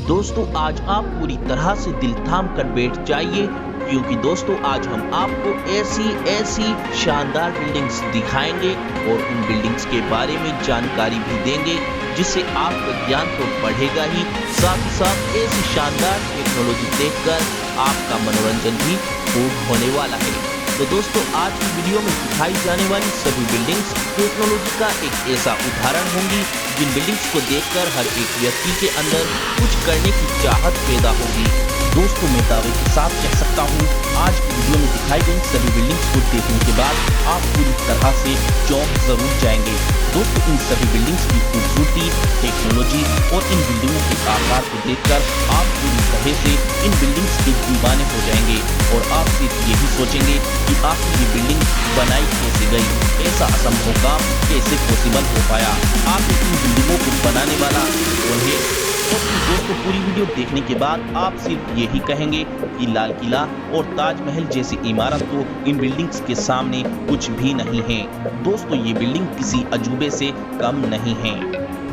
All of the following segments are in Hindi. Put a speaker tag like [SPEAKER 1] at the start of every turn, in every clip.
[SPEAKER 1] दोस्तों आज आप पूरी तरह से दिल थाम कर बैठ जाइए, क्योंकि दोस्तों आज हम आपको ऐसी शानदार बिल्डिंग्स दिखाएंगे और उन बिल्डिंग्स के बारे में जानकारी भी देंगे, जिससे आपका ज्ञान तो बढ़ेगा ही, साथ ही साथ ऐसी शानदार टेक्नोलॉजी देखकर आपका मनोरंजन भी खूब होने वाला है। तो दोस्तों आज की वीडियो में दिखाई जाने वाली सभी बिल्डिंग्स टेक्नोलॉजी का एक ऐसा उदाहरण होंगी जिन बिल्डिंग्स को देखकर हर एक व्यक्ति के अंदर कुछ करने की चाहत पैदा होगी। दोस्तों मैं दावे के साथ कह सकता हूँ आज की वीडियो में दिखाई गई सभी बिल्डिंग्स को देखने के बाद आप पूरी तरह से चौंक जरूर जाएंगे। दोस्तों इन सभी बिल्डिंग्स की खूबसूरती, टेक्नोलॉजी और इन बिल्डिंगों के आकार को देखकर आप पूरी तरह से इन बिल्डिंग्स के दीवाने हो जाएंगे और आप सिर्फ यही सोचेंगे कि आखिर ये बिल्डिंग बनाई कैसे गई, ऐसा असंभव काम कैसे पॉसिबल हो पाया, आप इन बिल्डिंगों को बनाने वाला कौन है। और दोस्तों पूरी वीडियो देखने के बाद आप सिर्फ यही कहेंगे कि लाल किला और ताजमहल जैसी इमारत तो इन बिल्डिंग्स के सामने कुछ भी नहीं है। दोस्तों ये बिल्डिंग किसी अजूबे से कम नहीं है।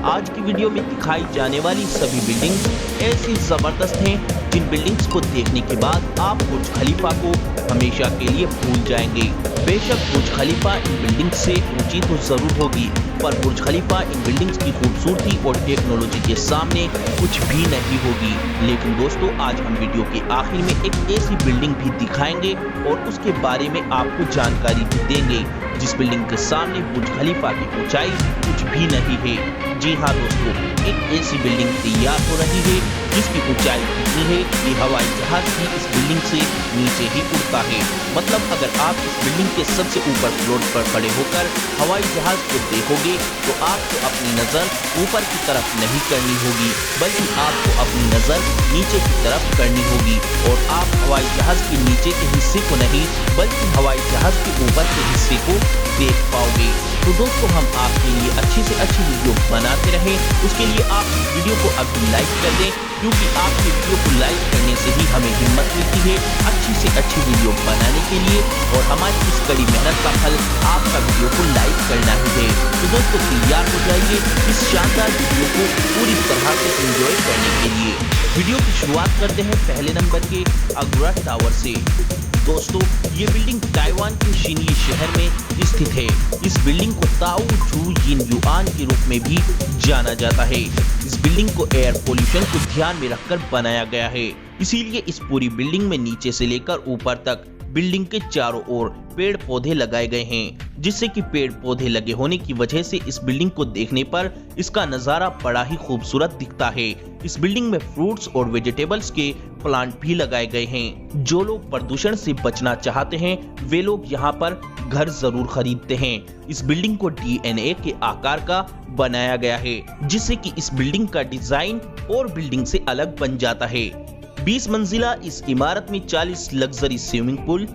[SPEAKER 1] आज की वीडियो में दिखाई जाने वाली सभी बिल्डिंग्स ऐसी जबरदस्त हैं जिन बिल्डिंग्स को देखने के बाद आप बुर्ज खलीफा को हमेशा के लिए भूल जाएंगे। बेशक बुर्ज खलीफा इन बिल्डिंग्स से ऊंची तो जरूर होगी, पर बुर्ज खलीफा इन बिल्डिंग्स की खूबसूरती और टेक्नोलॉजी के सामने कुछ भी नहीं होगी। लेकिन दोस्तों आज हम वीडियो के आखिर में एक ऐसी बिल्डिंग भी दिखाएंगे और उसके बारे में आपको जानकारी भी देंगे जिस बिल्डिंग के सामने बुर्ज खलीफा की ऊंचाई कुछ भी नहीं है। जी हाँ दोस्तों, एक ऐसी बिल्डिंग तैयार हो रही है जिसकी ऊंचाई इतनी है कि हवाई जहाज भी इस बिल्डिंग से नीचे ही उड़ता है। मतलब अगर आप इस बिल्डिंग के सबसे ऊपर फ्लोर पर खड़े होकर हवाई जहाज को देखोगे तो आपको अपनी नजर ऊपर की तरफ नहीं करनी होगी, बल्कि आपको अपनी नजर नीचे की तरफ करनी होगी और आप हवाई जहाज के नीचे के हिस्से को नहीं बल्कि हवाई जहाज के ऊपर के हिस्से को देख पाओगे। तो दोस्तों हम आपके लिए अच्छी से अच्छी वीडियो बनाते रहे, उसके लिए आप वीडियो को अभी लाइक कर दें, क्योंकि आपके वीडियो को लाइक करने से ही हमें हिम्मत मिलती है अच्छी से अच्छी वीडियो बनाने के लिए, और हमारी इस कड़ी मेहनत का फल आपका वीडियो को लाइक करना ही है। तो दोस्तों तैयार हो जाइए इस शानदार वीडियो को पूरी तरह से एंजॉय करने के लिए। वीडियो की शुरुआत करते हैं पहले नंबर के अगुरा टावर से। दोस्तों ये बिल्डिंग ताइवान के शीनली शहर में स्थित है। इस बिल्डिंग को ताऊ झू यिन युआन के रूप में भी जाना जाता है। इस बिल्डिंग को एयर पोल्यूशन को ध्यान में रखकर बनाया गया है, इसीलिए इस पूरी बिल्डिंग में नीचे से लेकर ऊपर तक बिल्डिंग के चारों ओर पेड़ पौधे लगाए गए हैं, जिससे कि पेड़ पौधे लगे होने की वजह से इस बिल्डिंग को देखने पर इसका नजारा बड़ा ही खूबसूरत दिखता है। इस बिल्डिंग में फ्रूट्स और वेजिटेबल्स के प्लांट भी लगाए गए हैं। जो लोग प्रदूषण से बचना चाहते हैं वे लोग यहाँ पर घर जरूर खरीदते हैं। इस बिल्डिंग को DNA के आकार का बनाया गया है, जिससे कि इस बिल्डिंग का डिजाइन और बिल्डिंग से अलग बन जाता है। 20 मंजिला इस इमारत में 40 लग्जरी स्विमिंग पूल,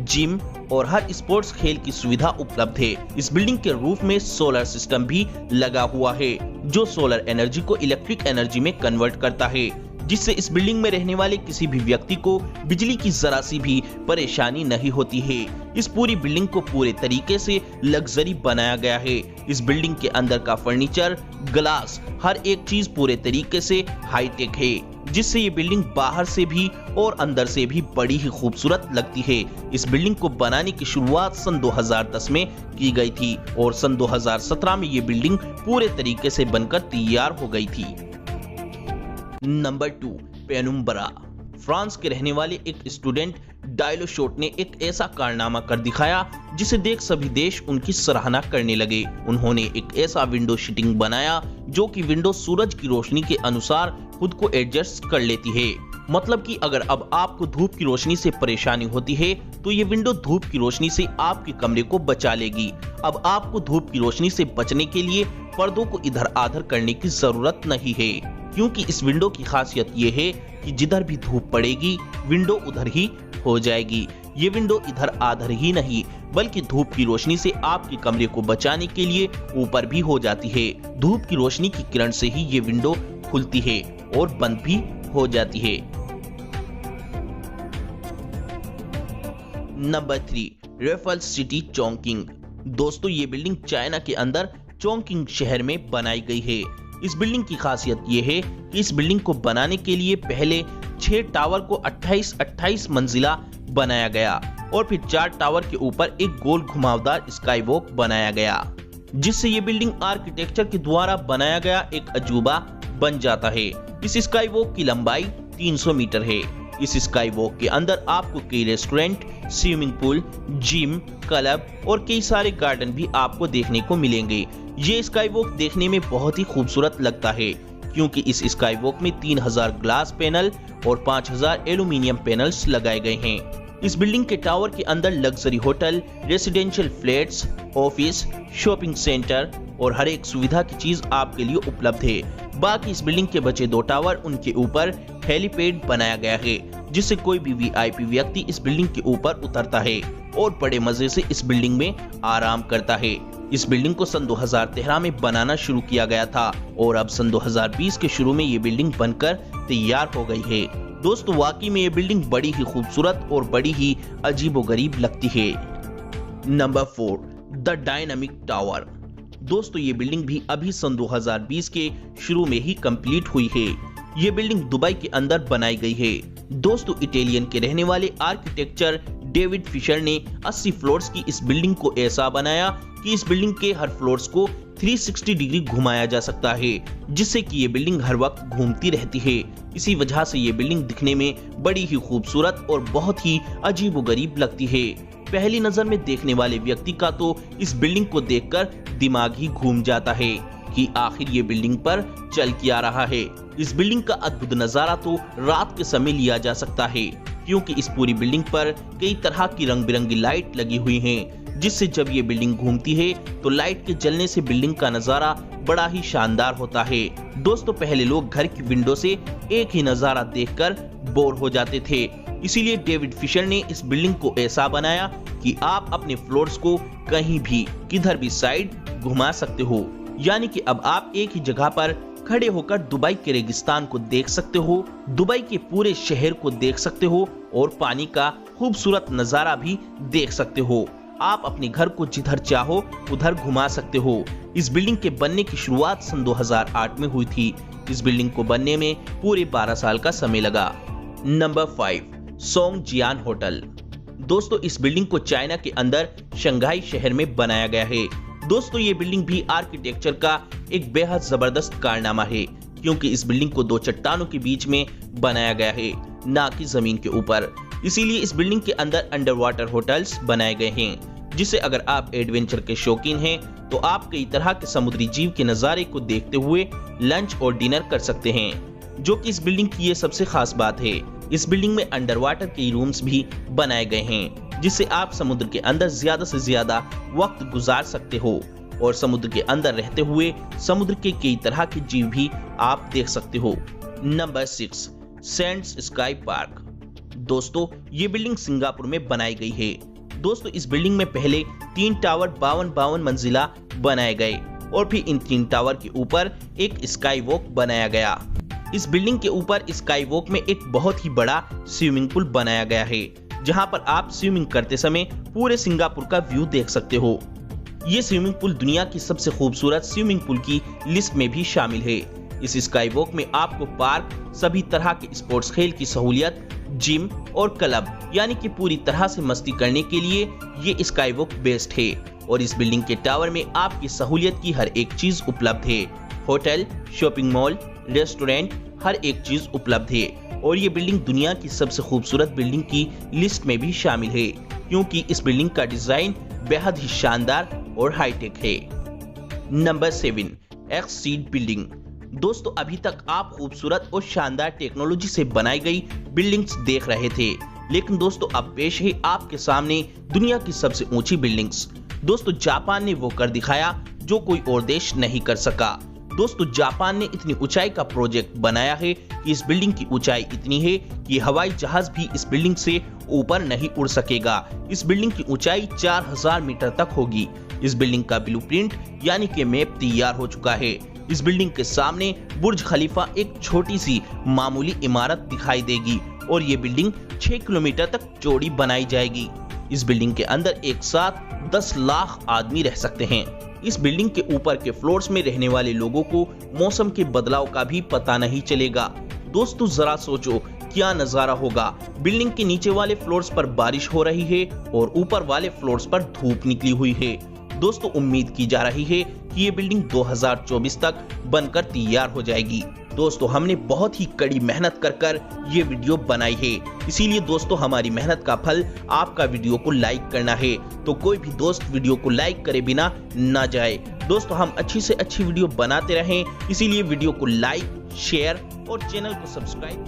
[SPEAKER 1] जिम और हर स्पोर्ट्स खेल की सुविधा उपलब्ध है। इस बिल्डिंग के रूफ में सोलर सिस्टम भी लगा हुआ है, जो सोलर एनर्जी को इलेक्ट्रिक एनर्जी में कन्वर्ट करता है, जिससे इस बिल्डिंग में रहने वाले किसी भी व्यक्ति को बिजली की जरा सी भी परेशानी नहीं होती है। इस पूरी बिल्डिंग को पूरे तरीके से लग्जरी बनाया गया है। इस बिल्डिंग के अंदर का फर्नीचर, ग्लास, हर एक चीज पूरे तरीके से हाईटेक है, जिससे ये बिल्डिंग बाहर से भी और अंदर से भी बड़ी ही खूबसूरत लगती है। इस बिल्डिंग को बनाने की शुरुआत सन 2010 में की गई थी और सन 2017 में ये बिल्डिंग पूरे तरीके से बनकर तैयार हो गई थी। Number 2 penumbra. फ्रांस के रहने वाले एक स्टूडेंट डायलोशोट ने एक ऐसा कारनामा कर दिखाया जिसे देख सभी देश उनकी सराहना करने लगे। उन्होंने एक ऐसा विंडो शीटिंग बनाया जो कि विंडो सूरज की रोशनी के अनुसार खुद को एडजस्ट कर लेती है। मतलब कि अगर अब आपको धूप की रोशनी से परेशानी होती है तो ये विंडो धूप की रोशनी से आपके कमरे को बचा लेगी। अब आपको धूप की रोशनी से बचने के लिए पर्दों को इधर आधर करने की जरूरत नहीं है, क्योंकि इस विंडो की खासियत ये है कि जिधर भी धूप पड़ेगी विंडो उधर ही हो जाएगी। ये विंडो इधर आधर ही नहीं बल्कि धूप की रोशनी से आपके कमरे को बचाने के लिए ऊपर भी हो जाती है। धूप की रोशनी की किरण से ही ये विंडो खुलती है और बंद भी हो जाती है। Number 3 Raffles City Chongqing. दोस्तों ये बिल्डिंग चाइना के अंदर चोंकिंग शहर में बनाई गई है। इस बिल्डिंग की खासियत ये है कि इस बिल्डिंग को बनाने के लिए पहले 6 टावर को 28 मंजिला बनाया गया और फिर 4 टावर के ऊपर एक गोल घुमावदार स्काई वॉक बनाया गया, जिससे ये बिल्डिंग आर्किटेक्चर के द्वारा बनाया गया एक अजूबा बन जाता है। इस स्काई वॉक की लंबाई 300 मीटर है। इस स्काई वॉक के अंदर आपको कई restaurant, swimming pool, gym, club और कई सारे गार्डन भी आपको देखने को मिलेंगे। ये स्काई वॉक देखने में बहुत ही खूबसूरत लगता है क्योंकि इस स्काई वॉक में 3000 ग्लास पैनल और 5000 एल्यूमिनियम पैनल्स लगाए गए हैं। इस बिल्डिंग के टावर के अंदर luxury hotel, residential flats, office, shopping centre और हर एक सुविधा की चीज आपके लिए उपलब्ध है। बाकी इस बिल्डिंग के बचे 2 टावर, उनके ऊपर हेलीपैड बनाया गया है, जिससे कोई भी वीआईपी व्यक्ति इस बिल्डिंग के ऊपर उतरता है और बड़े मजे से इस बिल्डिंग में आराम करता है। इस बिल्डिंग को सन 2013 में बनाना शुरू किया गया था और अब सन 2020 के शुरू में ये बिल्डिंग बनकर तैयार हो गई है। दोस्तों वाकई में ये बिल्डिंग बड़ी ही खूबसूरत और बड़ी ही अजीबोगरीब लगती है। Number 4, the dynamic tower. दोस्तों ये बिल्डिंग भी अभी सन 2020 के शुरू में ही कंप्लीट हुई है। ये बिल्डिंग दुबई के अंदर बनाई गई है। दोस्तों इटालियन के रहने वाले आर्किटेक्चर डेविड फिशर ने 80 फ्लोर्स की इस बिल्डिंग को ऐसा बनाया कि इस बिल्डिंग के हर फ्लोर्स को 360 डिग्री घुमाया जा सकता है, जिससे कि ये बिल्डिंग हर वक्त घूमती रहती है। इसी वजह से ये बिल्डिंग दिखने में बड़ी ही खूबसूरत और बहुत ही अजीबोगरीब लगती है। पहली नजर में देखने वाले व्यक्ति का तो इस बिल्डिंग को देखकर दिमाग ही घूम जाता है कि आखिर ये बिल्डिंग पर चल क्या रहा है। इस बिल्डिंग का अद्भुत नजारा तो रात के समय लिया जा सकता है क्योंकि इस पूरी बिल्डिंग पर कई तरह की रंग बिरंगी लाइट लगी हुई हैं, जिससे जब ये बिल्डिंग घूमती है तो लाइट के जलने से बिल्डिंग का नजारा बड़ा ही शानदार होता है। दोस्तों पहले लोग घर की विंडो से एक ही नजारा देखकर बोर हो जाते थे, इसीलिए डेविड फिशर ने इस बिल्डिंग को ऐसा बनाया कि आप अपने फ्लोर्स को कहीं भी किधर भी साइड घुमा सकते हो। यानी कि अब आप एक ही जगह पर खड़े होकर दुबई के रेगिस्तान को देख सकते हो, दुबई के पूरे शहर को देख सकते हो और पानी का खूबसूरत नजारा भी देख सकते हो। आप अपने घर को जिधर चाहो उधर घुमा सकते हो। इस बिल्डिंग के बनने की शुरुआत सन 2008 में हुई थी। इस बिल्डिंग को बनने में पूरे 12 साल का समय लगा। Number 5, Songjian hotel. दोस्तों इस बिल्डिंग को चाइना के अंदर शंघाई शहर में बनाया गया है। दोस्तों ये बिल्डिंग भी आर्किटेक्चर का एक बेहद जबरदस्त कारनामा है क्योंकि इस बिल्डिंग को 2 चट्टानों के बीच में बनाया गया है, ना कि जमीन के ऊपर। इसीलिए इस बिल्डिंग के अंदर अंडर वाटर होटल्स बनाए गए हैं, जिससे अगर आप एडवेंचर के शौकीन हैं तो आप कई तरह के समुद्री जीव के नजारे को देखते हुए लंच और डिनर कर सकते हैं, जो कि इस बिल्डिंग की ये सबसे खास बात है। इस बिल्डिंग में अंडर वाटर के रूम्स भी बनाए गए हैं, जिससे आप समुद्र के अंदर ज्यादा से ज्यादा वक्त गुजार सकते हो और समुद्र के अंदर रहते हुए समुद्र के कई तरह के जीव भी आप देख सकते हो। Number 6, Sands sky park. दोस्तों ये बिल्डिंग सिंगापुर में बनाई गई है। दोस्तों इस बिल्डिंग में पहले 3 टावर 52 मंजिला बनाए गए और फिर इन 3 टावर के ऊपर एक स्काई वॉक बनाया गया। इस बिल्डिंग के ऊपर स्काई वॉक में एक बहुत ही बड़ा स्विमिंग पूल बनाया गया है, जहां पर आप स्विमिंग करते समय पूरे सिंगापुर का व्यू देख सकते हो। ये स्विमिंग पूल दुनिया की सबसे खूबसूरत स्विमिंग पूल की लिस्ट में भी शामिल है। इस स्काई वॉक में आपको पार्क, सभी तरह के स्पोर्ट्स खेल की सहूलियत, जिम और क्लब यानी कि पूरी तरह से मस्ती करने के लिए ये स्काई वॉक बेस्ट है। और इस बिल्डिंग के टावर में आपकी सहूलियत की हर एक चीज उपलब्ध है। होटल, शॉपिंग मॉल, रेस्टोरेंट, हर एक चीज उपलब्ध है। और ये बिल्डिंग दुनिया की सबसे खूबसूरत बिल्डिंग की लिस्ट में भी शामिल है क्योंकि इस बिल्डिंग का डिजाइन बेहद ही शानदार और हाईटेक है। Number 7, exceed building. दोस्तों अभी तक आप खूबसूरत और शानदार टेक्नोलॉजी से बनाई गई बिल्डिंग्स देख रहे थे, लेकिन दोस्तों अब पेश है आपके सामने दुनिया की सबसे ऊंची बिल्डिंग्स। दोस्तों जापान ने वो कर दिखाया जो कोई और देश नहीं कर सका। दोस्तों जापान ने इतनी ऊंचाई का प्रोजेक्ट बनाया है कि इस बिल्डिंग की ऊंचाई इतनी है कि हवाई जहाज भी इस बिल्डिंग से ऊपर नहीं उड़ सकेगा। इस बिल्डिंग की ऊंचाई 4000 मीटर तक होगी। इस बिल्डिंग का ब्लूप्रिंट यानी कि मैप तैयार हो चुका है। इस बिल्डिंग के सामने बुर्ज खलीफा एक छोटी सी मामूली इमारत दिखाई देगी और ये बिल्डिंग 6 किलोमीटर तक चौड़ी बनाई जाएगी। इस बिल्डिंग के अंदर एक साथ 10 लाख आदमी रह सकते हैं। इस बिल्डिंग के ऊपर के फ्लोर्स में रहने वाले लोगों को मौसम के बदलाव का भी पता नहीं चलेगा। दोस्तों जरा सोचो क्या नजारा होगा, बिल्डिंग के नीचे वाले फ्लोर्स पर बारिश हो रही है और ऊपर वाले फ्लोर्स पर धूप निकली हुई है। दोस्तों उम्मीद की जा रही है कि ये बिल्डिंग 2024 तक बनकर तैयार हो जाएगी। दोस्तों हमने बहुत ही कड़ी मेहनत कर ये वीडियो बनाई है, इसीलिए दोस्तों हमारी मेहनत का फल आपका वीडियो को लाइक करना है। तो कोई भी दोस्त वीडियो को लाइक करे बिना ना जाए। दोस्तों हम अच्छी से अच्छी वीडियो बनाते रहें, इसीलिए वीडियो को लाइक, शेयर और चैनल को सब्सक्राइब